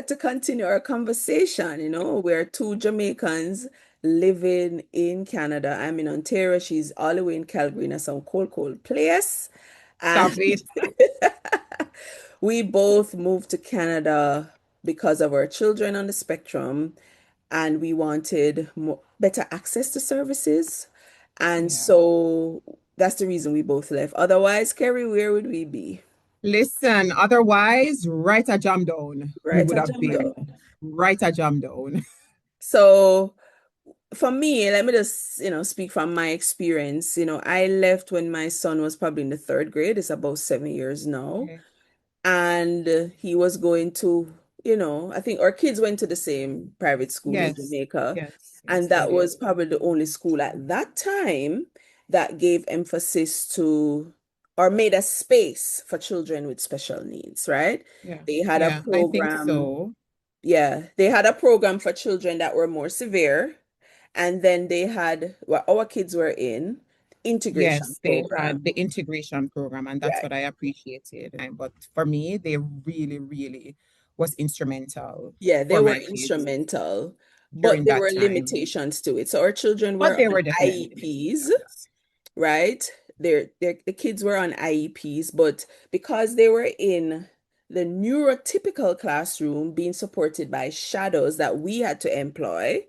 excited to continue our conversation. We're two Jamaicans living in Canada. I'm in Ontario. She's all the way in Calgary in some cold, cold place. And Stop it. we both moved to Canada because of our children on the spectrum, and we wanted better access to services. And Yeah. so that's the reason we both left. Otherwise, Kerry, where would we be? Listen, otherwise, write a jam down. We Right would at have been. Jamdo. Write a jam down. So for me, let me just, speak from my experience. I left when my son was probably in the third grade. It's about 7 years now. Okay. And he was going to, I think our kids went to the same private school in Yes. Jamaica. Yes. And Yes, they that did. was probably the only school at that time that gave emphasis to or made a space for children with special needs, right? Yeah. They had a Yeah, I think program. so. Yeah, they had a program for children that were more severe. And then they had what our kids were in, integration Yes, they program. had the integration program, and that's Right. what I appreciated. But for me, they really, really was instrumental Yeah, they for were my kids instrumental, but during there that were time. limitations to it. So our children But were there on were definitely IEPs, limitations. right? The kids were on IEPs, but because they were in the neurotypical classroom being supported by shadows that we had to employ,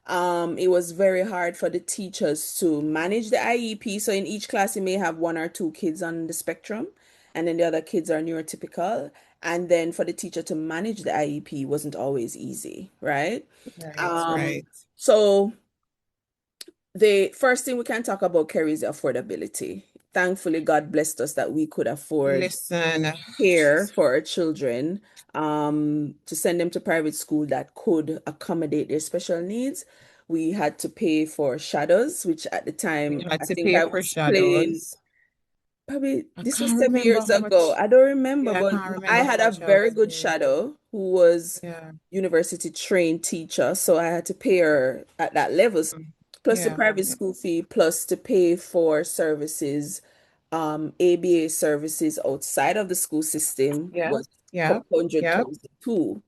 it was very hard for the teachers to manage the IEP. So in each class, you may have one or two kids on the spectrum, and then the other kids are neurotypical. And then for the teacher to manage the IEP wasn't always easy, right? Right, Um, right. so the first thing we can talk about, Kerry, is affordability. Thankfully, God blessed us that we could afford Listen, care jeez. for our children, to send them to private school that could accommodate their special needs. We had to pay for shadows, which at the We time, had I to think pay I for was playing, shadows. probably I this was can't seven remember years how ago. much. I don't remember, Yeah, I but can't I remember how had a much I very was good paying. shadow who was Yeah. university trained teacher, so I had to pay her at that level, plus the Yeah. private Yeah. school fee, plus to pay for services, ABA services outside of the school system Yeah. was a Yeah. couple hundred Yeah. thousand too.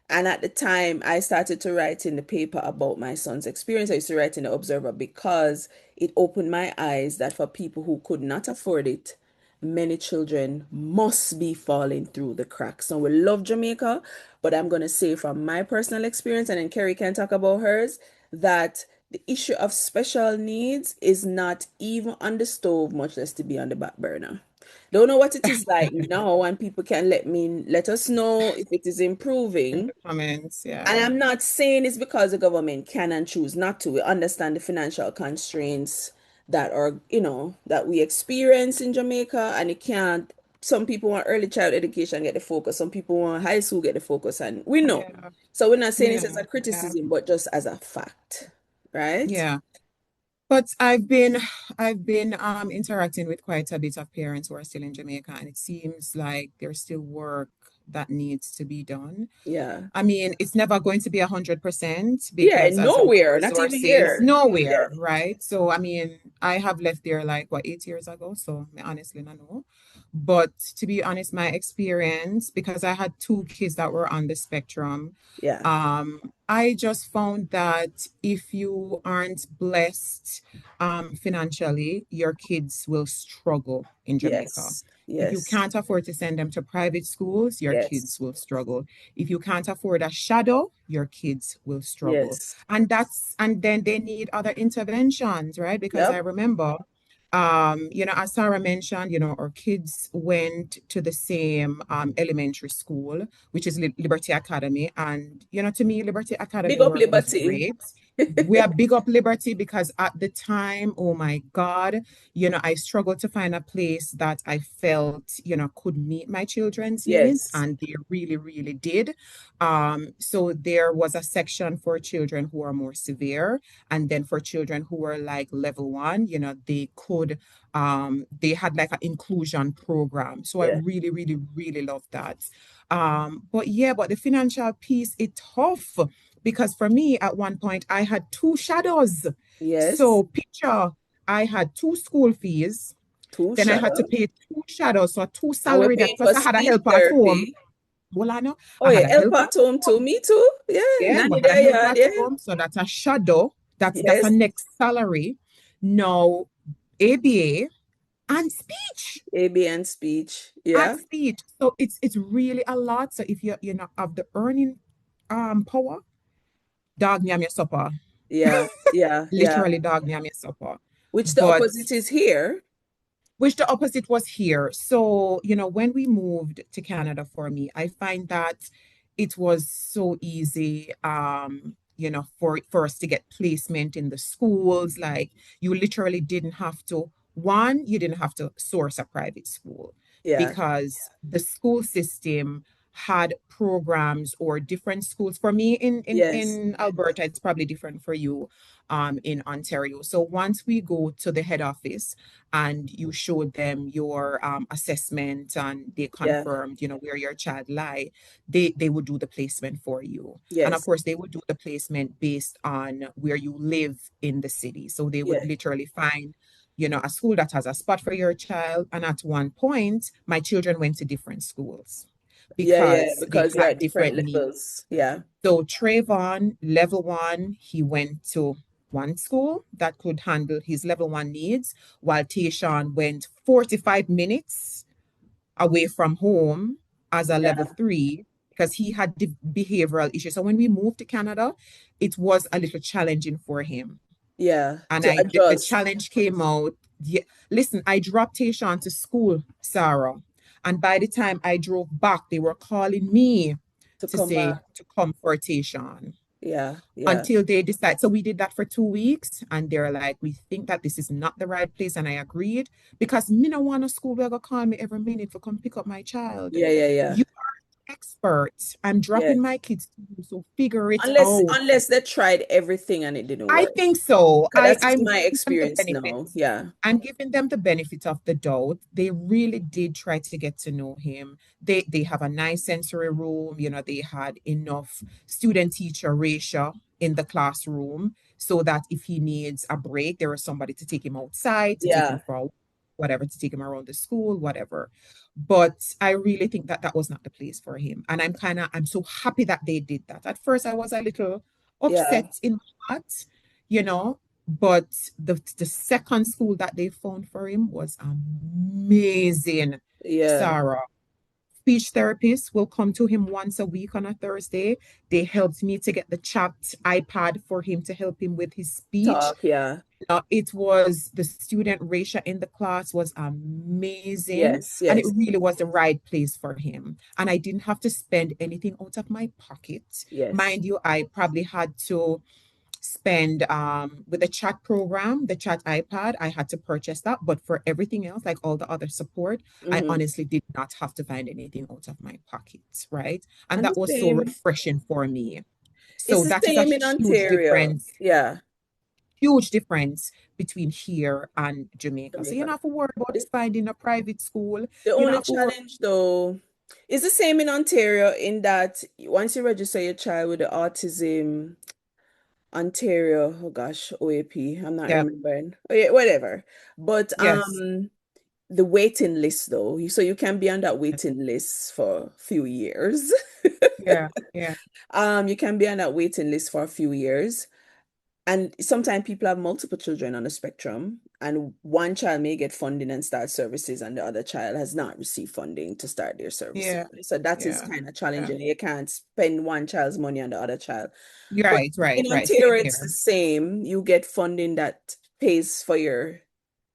And at the time, I started to write in the paper about my son's experience. I used to write in the Observer because it opened my eyes that for people who could not afford it, many children must be falling through the cracks. So we love Jamaica, but I'm going to say from my personal experience, and then Kerry can talk about hers, that the issue of special needs is not even on the stove, much less to be on the back burner. Don't know what it is like now, and people can let us know if it is In improving. the comments. And Yeah. I'm not saying it's because the government can and choose not to. We understand the financial constraints that we experience in Jamaica, and it can't. Some people want early child education get the focus. Some people want high school get the focus, and we know. Yeah. So we're not saying this as Yeah. a Yeah. criticism, but just as a fact, right? Yeah. But I've been interacting with quite a bit of parents who are still in Jamaica, and it seems like there's still work that needs to be done. Yeah. I mean, it's never going to be 100% Yeah, because as nowhere, not even resources, here. Yeah. nowhere, right? So, I mean, I have left there like what, 8 years ago. So, I honestly don't know. But to be honest, my experience, because I had two kids that were on the spectrum, Yeah. I just found that if you aren't blessed financially, your kids will struggle in Jamaica. Yes. If you Yes. can't afford to send them to private schools, your Yes. kids will struggle. If you can't afford a shadow, your kids will struggle. Yes. And then they need other interventions, right? Because I Yep. remember, as Sarah mentioned, our kids went to the same elementary school, which is Liberty Academy. And, to me, Liberty Big Academy up work was Liberty. great. We are big up Liberty because at the time, oh my God, I struggled to find a place that I felt, could meet my children's needs, Yes. and they really, really did. So there was a section for children who are more severe, and then for children who were like level one, they had like an inclusion program. So I Yeah. really, really, really love that. But yeah, but the financial piece, it's tough because for me, at one point, I had two shadows. Yes. So picture, I had two school fees. Two Then I had to shadows. pay two shadows, so two And we're salary that paying plus for I had a speech helper at home. therapy. Well, I know Oh I yeah, had a help helper at at home too. home. Me too. Yeah, Yeah, we nanny had a there, helper yard. at Yeah. home. So that's a shadow. That's a Yes. next salary. Now, ABA and speech. AB and speech. At Yeah. speech. So it's really a lot. So if you're not of the earning power, dog nyam your supper. Yeah. Yeah. Yeah. Literally dog nyam your supper. Which the But opposite is here. which the opposite was here. So, when we moved to Canada for me, I find that it was so easy, for us to get placement in the schools. Like you literally didn't have to, one, you didn't have to source a private school Yeah. because the school system had programs or different schools. For me Yes. in Alberta, it's probably different for you in Ontario. So once we go to the head office, and you showed them your assessment and they Yeah. confirmed, where your child lie, they would do the placement for you. And of Yes. course, they would do the placement based on where you live in the city. So they would Yeah. literally find, a school that has a spot for your child. And at one point, my children went to different schools Yeah. Yeah. because they Because they're had at different different needs. levels. Yeah. So Trayvon, level one, he went to one school that could handle his level one needs, while Tayshawn went 45 minutes away from home as a level Yeah. three because he had behavioral issues. So when we moved to Canada, it was a little challenging for him. Yeah. And To the adjust, challenge came out. Yeah, listen, I dropped Tayshawn to school, Sarah. And by the time I drove back, they were calling me to to come say back. to come for Tayshawn Yeah. Yeah. until they decide. So we did that for 2 weeks, and they're like, we think that this is not the right place. And I agreed because me no want a school where go call me every minute for come pick up my child. Yeah. Yeah. Yeah. You expert. I'm Yeah. dropping my kids to you, so figure it Unless out. unless they tried everything and it didn't I work. think so. 'Cause that's just I'm my giving them the experience now. benefits. Yeah. I'm giving them the benefit of the doubt. They really did try to get to know him. They have a nice sensory room. They had enough student teacher ratio in the classroom so that if he needs a break, there is somebody to take him outside, to take him Yeah. for whatever, to take him around the school, whatever. But I really think that that was not the place for him. And I'm so happy that they did that. At first, I was a little Yeah. upset in my heart, you know, but the second school that they found for him was amazing. Yeah. Sarah, speech therapists will come to him once a week on a Thursday. They helped me to get the chat iPad for him to help him with his speech. Talk. Yeah. It was the student ratio in the class was amazing, Yes. and it Yes. really was the right place for him. And I didn't have to spend anything out of my pocket. Yes. Mind you, I probably had to spend with the chat program, the chat iPad, I had to purchase that. But for everything else, like all the other support, I Hmm. honestly did not have to find anything out of my pocket, right? And And the that was so same. refreshing for me. It's So the that is a same in Ontario. Yeah. huge difference between here and Jamaica. So you Jamaica. don't have to worry about The, finding a private school. the You don't only have to worry. challenge though is the same in Ontario in that once you register your child with the autism Ontario, oh gosh, OAP, I'm not Yeah. remembering. Oh yeah, whatever. But Yes. the waiting list though, so you can be on that waiting list for a few years. Yeah. Yeah. You can be on that waiting list for a few years. And sometimes people have multiple children on the spectrum, and one child may get funding and start services, and the other child has not received funding to start their services. Yeah. So that is Yeah. kind of Yeah. challenging. You can't spend one child's money on the other child. You're But right. Right. in Right. Same Ontario, it's the here. same. You get funding that pays for your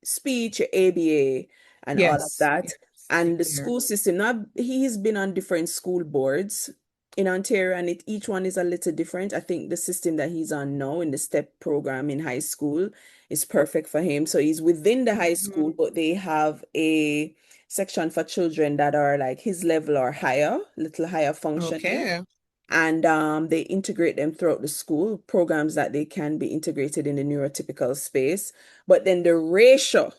speech, your ABA, and all of Yes. that. Yes. And Same the here. school system, now he's been on different school boards in Ontario, and each one is a little different. I think the system that he's on now in the STEP program in high school is perfect for him. So he's within the high school, Mhm. but they have a section for children that are like his level or higher, little higher functioning, Okay. and they integrate them throughout the school programs that they can be integrated in the neurotypical space. But then the ratio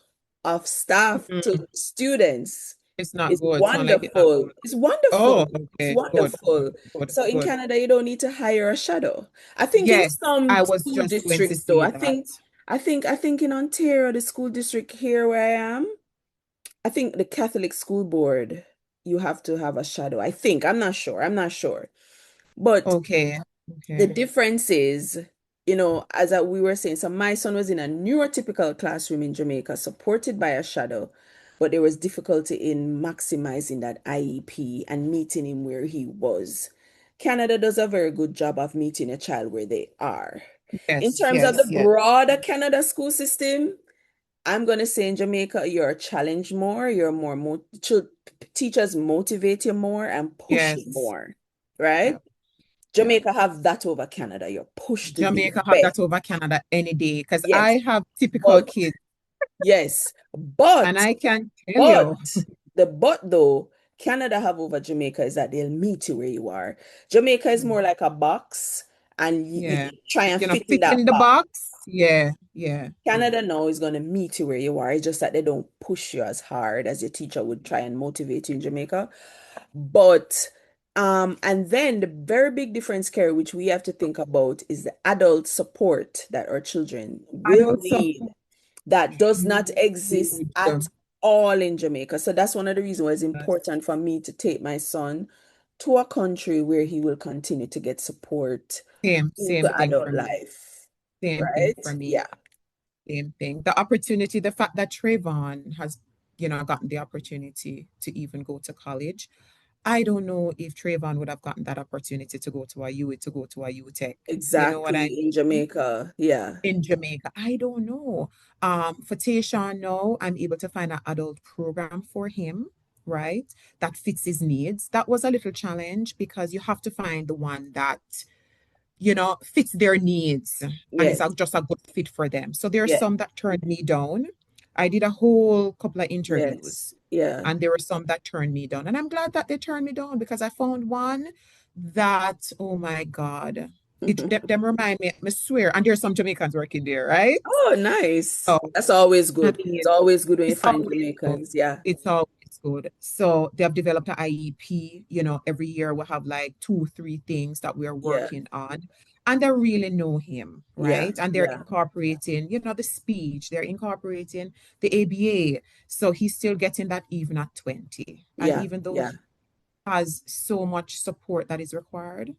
of staff to Mm. students It's not is good. Sound like it's not wonderful. good. It's wonderful. Oh, It's okay. Good. Good. wonderful. Good. So in Good. Canada, you don't need to hire a shadow. I think in Yes, some I was school just going to districts, though, say that. I think in Ontario, the school district here where I am, I think the Catholic School Board. you have to have a shadow. I think. I'm not sure. I'm not sure. But Okay. the Okay. difference is, as we were saying, so my son was in a neurotypical classroom in Jamaica, supported by a shadow, but there was difficulty in maximizing that IEP and meeting him where he was. Canada does a very good job of meeting a child where they are. In Yes, terms of the yes, yes, broader Canada school system, I'm going to say in Jamaica, you're challenged more, you're more, teachers motivate you more and push you yes. more, right? Yep, yep. Jamaica have that over Canada. You're pushed to be the Jamaica have best. that over Canada any day because Yes, I have typical but kids, yes, and but I can tell but you, the but though Canada have over Jamaica is that they'll meet you where you are. Jamaica is more like a box, and yeah, you try and fit in fit that in the box. box. Yeah, yeah, yeah. Canada now is going to meet you where you are. It's just that they don't push you as hard as your teacher would try and motivate you in Jamaica. But and then the very big difference, Carrie, which we have to think about is the adult support that our children will Adult need support, that does not exist huge. at all in Jamaica. So that's one of the reasons why it's important for me to take my son to a country where he will continue to get support Same into thing for adult me. life. Same thing Right? for me. Yeah, Same thing. The opportunity, the fact that Trayvon has, gotten the opportunity to even go to college. I don't know if Trayvon would have gotten that opportunity to go to a U, to go to a UTech. You know what I exactly. In mean? Jamaica. Yeah. In Jamaica. I don't know. For Tayshawn, no, I'm able to find an adult program for him, right? That fits his needs. That was a little challenge because you have to find the one that fits their needs and Yes. just a good fit for them. So there are Yeah. some that turned me down. I did a whole couple of interviews Yes. Yeah. and there were some that turned me down. And I'm glad that they turned me down because I found one that, oh my God, them remind me, I swear, and there's some Jamaicans working there, right? Oh, nice. So, That's always I good. It's mean, always good when you it's find always good. Jamaicans. Yeah. It's always good. So they have developed an IEP. Every year we have like two, three things that we're Yeah. working on. And they really know him, Yeah. right? And they're Yeah. incorporating, the speech, they're incorporating the ABA. So he's still getting that even at 20. And Yeah. even though Yeah. he has so much support that is required,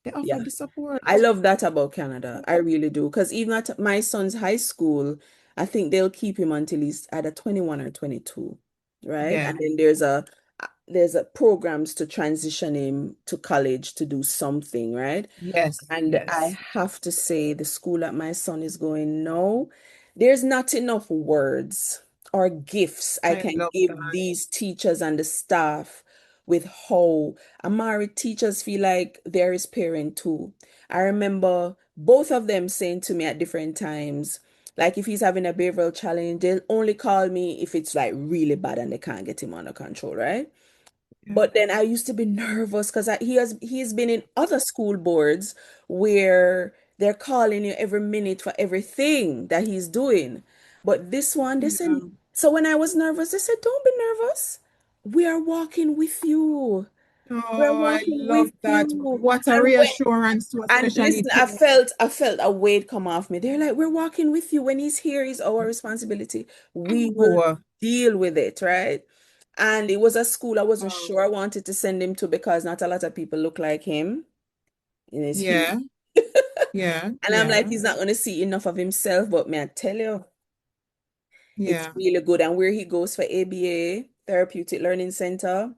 they offer Yeah. the support. I love that about Canada. I really do. Because even at my son's high school, I think they'll keep him until he's either 21 or 22, right? Yeah. And then there's a programs to transition him to college to do something, right? Yes. And I Yes. have to say, the school that my son is going, no, there's not enough words or gifts I I can love give that. these teachers and the staff with how Amari teachers feel like they're his parent too. I remember both of them saying to me at different times, like if he's having a behavioral challenge, they'll only call me if it's like really bad and they can't get him under control, right? Yeah. But then I used to be nervous because he's been in other school boards where they're calling you every minute for everything that he's doing. But this one, they said, Yeah. so when I was nervous, they said, don't be nervous. We are walking with you. We're Oh, I walking love with that. you. What a reassurance to a And special listen, need parent. I felt a weight come off me. They're like, we're walking with you. When he's here, it's our responsibility. We will Oh, deal with it, right? And it was a school I wasn't wow. sure I wanted to send him to because not a lot of people look like him in his heat. Yeah, yeah, And I'm like, yeah, he's not going to see enough of himself. But may I tell you, it's yeah. really good. And where he goes for ABA, Therapeutic Learning Center,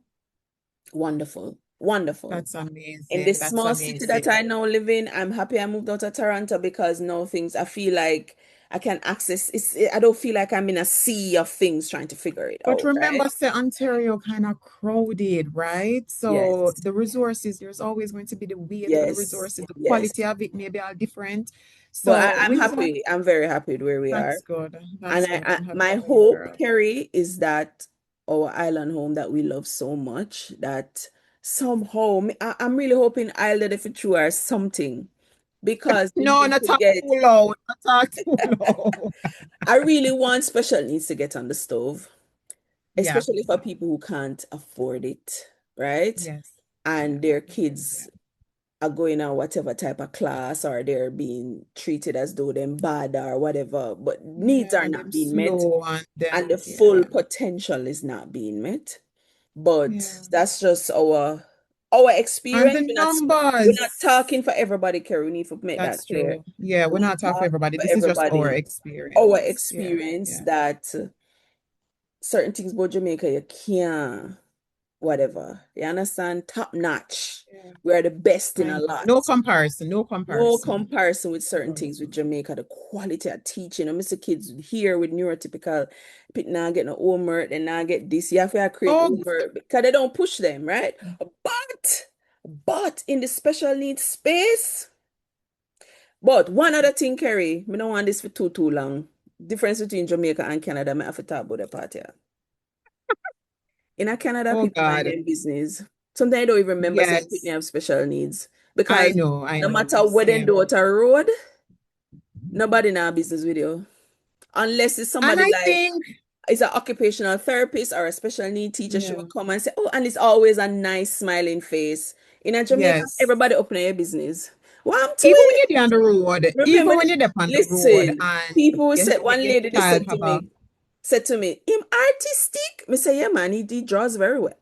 wonderful, wonderful. That's In amazing. this That's small city that amazing. I now live in, I'm happy I moved out of Toronto because now things I feel like I can access I don't feel like I'm in a sea of things trying to figure it But out, remember, right? say Ontario kind of crowded, right? So Yes. the resources, there's always going to be the weight for the Yes. resources. The Yes. quality of it may be all different. But So I'm Windsor, happy. I'm very happy with where we are. that's good. And That's good. I'm happy my for you, hope, girl. Carrie, is that our island home that we love so much, that somehow I'm really hoping I'll let it through or something because we No, need not to talk get. too loud. Not talk too loud. I really want special needs to get on the stove, Yeah, especially for people who can't afford it, right? yes. And Yeah, their yeah. kids are going on whatever type of class or they're being treated as though they're bad or whatever, but needs Yeah, are and not them being met slow and and the them, full yeah. potential is not being met. But Yeah. that's just our And the experience. We're not numbers. talking for everybody, Kerry. We need to make that That's clear. true. Yeah, we're We're not not talking for talking everybody. for This is just our everybody. Our experience. Yeah. experience Yeah. that certain things about Jamaica you can't, whatever. You understand? Top notch. Yeah. We are the best in I a know. No lot. comparison. No No comparison. comparison with certain So, things with Jamaica, the quality of teaching. I miss the kids here with neurotypical, people now get no homework, they now get this. You have to create oh, homework because they don't push them, right? But in the special needs space, but one other thing, Kerry, we don't want this for too long. Difference between Jamaica and Canada, I have to talk about the part here. In a Canada, oh people mind God. their business. Sometimes I don't even remember saying people Yes. have special needs I because know. I no know. matter where they Same. do it a road, nobody in our business with you. Unless it's And somebody I like think, it's an occupational therapist or a special need teacher, she will yeah. come and say, "Oh," and it's always a nice smiling face. In a Jamaica, Yes. everybody open their business. What I'm to Even when it? you're on the road, Remember, even when you're on the road listen, and people will you say, see one your lady, they child have a said to me, him artistic? Me say, yeah, man, he draws very well.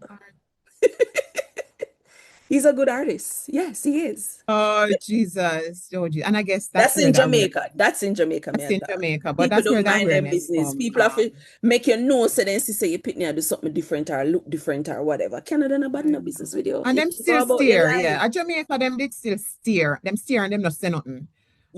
He's a good artist. Yes, he is. oh Jesus, oh, and I guess That's that's where in the awareness. Jamaica. That's in Jamaica, That's man. in Jamaica, but People that's where don't the mind them awareness business. come. People have to make you know, so then say you pick me do something different or look different or whatever. Canada nobody I no know. business with you. And You them can go still about your steer, life. yeah. At Jamaica, them did still steer. Them steer and them not say nothing.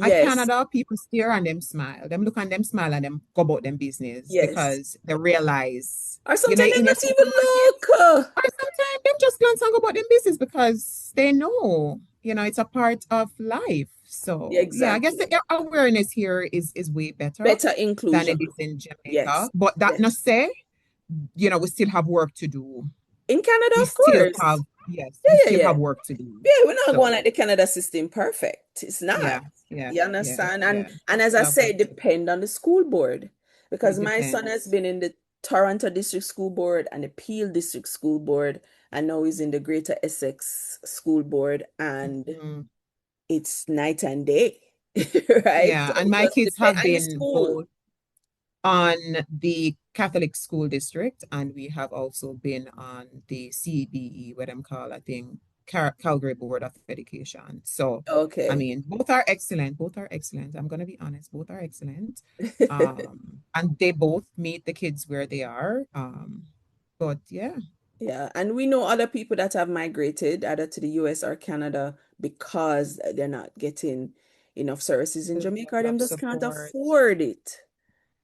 At Yes, Canada, people steer and them smile. Them look and them smile and them go about them business yes. because they realize, Or you know, sometimes they in your not even supermarket, look. or sometimes them just glance and go about them business because they know, you know, it's a part of life. Yeah, So yeah, I guess the exactly. awareness here is way better Better than it inclusion. is in Jamaica. Yes, But that not yes. say, you know, we still have work to do. In Canada, We of still course. have, yes, Yeah, we yeah, still yeah. have work to do. Yeah, we're not going So like the Canada system perfect. It's not. yeah, yeah, You yeah, understand? And yeah. We and as I still have say, work it to do. depend on the school board. Because It my son has depends. been in the Toronto District School Board and the Peel District School Board, and now he's in the Greater Essex School Board, and Mhm. it's night and day. Right? Yeah, So and it my just kids depends have on the been school. both on the Catholic school district, and we have also been on the CBE, what I'm call, I think, Calgary Board of Education. So, I Okay. mean, both are excellent. Both are excellent. I'm gonna be honest, both are excellent. And they both meet the kids where they are. But yeah, Yeah, and we know other people that have migrated either to the US or Canada because they're not getting enough services in the Jamaica, or level them of just can't support. afford it.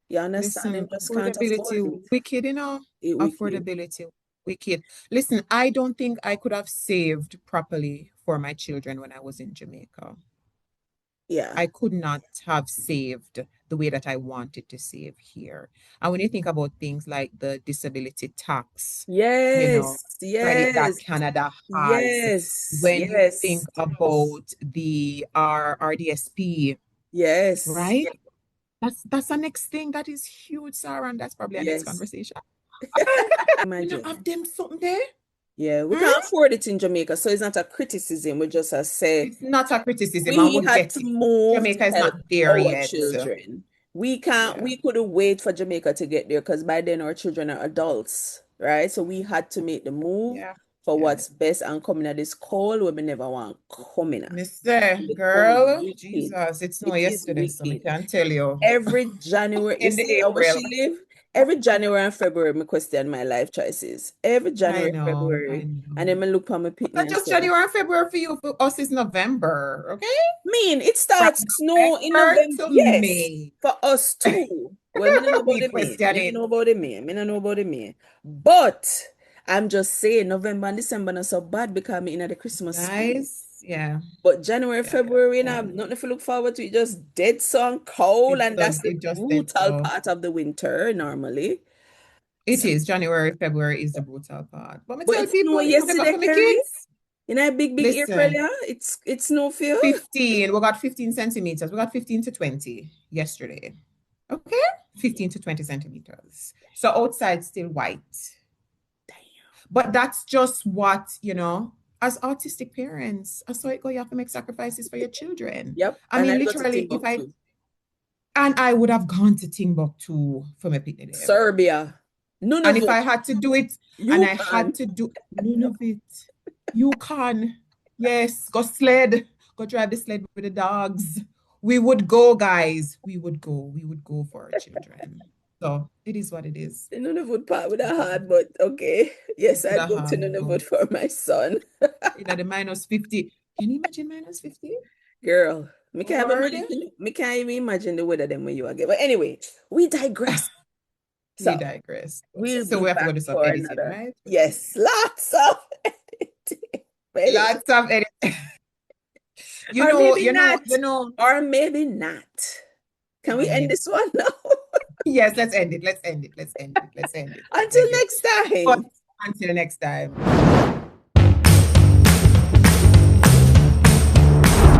You understand? Them Listen, just can't afford affordability it. wicked, you know, We affordability wicked. Listen, I don't think I could have saved properly for my children when I was in Jamaica. yeah. I could not have saved the way that I wanted to save here. And when you think about things like the disability tax, you know, Yes, credit that yes, Canada has, yes, when you yes, think about the RDSP, yes, right? That's the next thing that is huge, Sarah, and that's probably a next yes. conversation. And we not have Imagine. them something there. Yeah, we Hmm? can't afford it in Jamaica, so it's not a criticism. We just say It's not a criticism, and we we had get to it. move to Jamaica is not help there our yet. children. Yeah, We couldn't wait for Jamaica to get there because by then our children are adults, right? So we had to make the move yeah, for yeah. what's best and coming at this cold where we never want coming at. Mister The cold is girl, wicked. Jesus, it's no It is yesterday, so I wicked. can't tell you. Every January, you In the see how where April, she live? Every January and February, me question my life choices. Every I January, know, I February. And know. then I look at my But pitney not and just say, January and February for you. For us, it's November. Okay, it from starts snow in November November. to Yes, May, for us too. Well, me don't know about we the May. question Me don't it. know about the May. Me don't know about the May. But I'm just saying November and December not so bad because I'm in the Christmas spirit. Nice, yeah, But January, yeah, February, you know, yeah. nothing to look forward to. It just dead sun, cold, It and does. that's the It just did brutal so. part of the winter normally. It So, is January, February is the brutal part. But I but tell it snowed people, if I go yesterday, for my Kerry. kids, In a big April, listen, yeah. It's snow for you. 15, we got 15 centimeters. We got 15 to 20 yesterday. Okay? 15 to 20 centimeters. So outside still white. But that's just what, you know, as autistic parents, I saw it go, you have to make sacrifices for your children. Yep. I And I mean, go to literally, if I, Timbuktu. and I would have gone to Timbuktu for my picnic there. Serbia. None And of if it. I had to do it, and You I had can. to do none of it, you can. Yes, go sled, go drive the sled with the dogs. We would go, guys. We would go. We would go for our children. So it is what it is. Nunavut part with a It is heart, but okay. Yes, with I'd a go to hard Nunavut go. for my son. In the minus 50. Can you imagine minus 50? Girl, Lord, me can't even imagine the weather them when you again. But anyway, we digress. we So digress. we'll So be we have to go back do some for editing, another. right? Yes, lots of editing. But anyway, Lots of editing. or maybe You not. know. Or maybe not. Can we end Mhm. this one now? Yes, let's end it. Let's end it. Let's end it. Let's end it. Let's Until end it. next But time. until next time.